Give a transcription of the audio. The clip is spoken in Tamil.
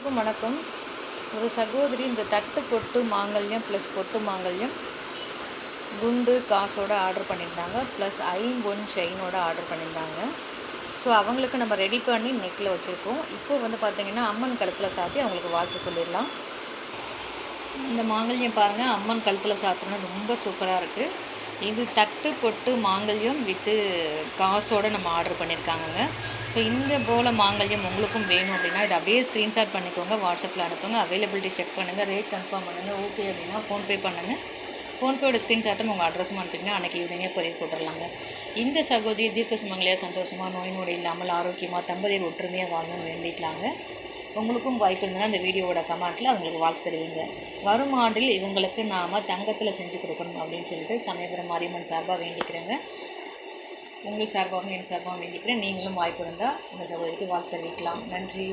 எல்லோருக்கும் வணக்கம். ஒரு சகோதரி இந்த தட்டு பொட்டு மாங்கல்யம் ப்ளஸ் பொட்டு மாங்கல்யம் குண்டு காசோட ஆர்டர் பண்ணியிருந்தாங்க. ப்ளஸ் ஐம்பொன் செயினோட ஆர்டர் பண்ணியிருந்தாங்க. ஸோ அவங்களுக்கு நம்ம ரெடி பண்ணி நெக்கில் வச்சுருக்கோம். இப்போ வந்து பார்த்திங்கன்னா அம்மன் கழுத்தில் சாத்தி அவங்களுக்கு வாழ்த்து சொல்லிடலாம். இந்த மாங்கல்யம் பாருங்கள், அம்மன் கழுத்தில் சாத்தணும், ரொம்ப சூப்பராக இருக்குது. இது தட்டு பொட்டு மாங்கல்யம் வித்து காசோடு நம்ம ஆர்டர் பண்ணியிருக்காங்கங்க. ஸோ இந்த போல் மாங்கல்யம் உங்களுக்கும் வேணும் அப்படின்னா இதை அப்படியே ஸ்க்ரீன்ஷாட் பண்ணிக்கோங்க, வாட்ஸ்அப்பில் அனுப்புங்க, அவைலபிலிட்டி செக் பண்ணுங்கள், ரேட் கன்ஃபார்ம் பண்ணுங்கள். ஓகே அப்படின்னா ஃபோன்பே பண்ணுங்கள். ஃபோன்பேயோட ஸ்க்ரீன்ஷாட்டும் உங்கள் அட்ரஸும் அனுப்பிங்கன்னா அன்றைக்கி ஈவினிங்கே கொரியர் போட்டுடலாங்க. இந்த சகோதரி தீர்க்க சுமங்கலியாக சந்தோஷமாக நோய் நொடி இல்லாமல் ஆரோக்கியமாக தம்பதியர் ஒற்றுமையாக வாழணும்னு வேண்டிக்கலாங்க. உங்களுக்கும் வாய்ப்பு இருந்தால் அந்த வீடியோவோட கமெண்ட்டில் அவங்களுக்கு வாழ்த்து தருவீங்க. வரும் ஆண்டில் இவங்களுக்கு நாம் தங்கத்தில் செஞ்சு கொடுக்கணும் அப்படின்னு சொல்லிட்டு சமயபுரம் மாரியம்மன் சார்பாக வேண்டிக்கிறேங்க. உங்கள் சார்பாகவும் என் சார்பாகவும் வேண்டிக்கிறேன். நீங்களும் வாய்ப்பு இருந்தால் இந்த சகோதரிக்கு வாழ்த்து தெரிவிக்கலாம். நன்றி.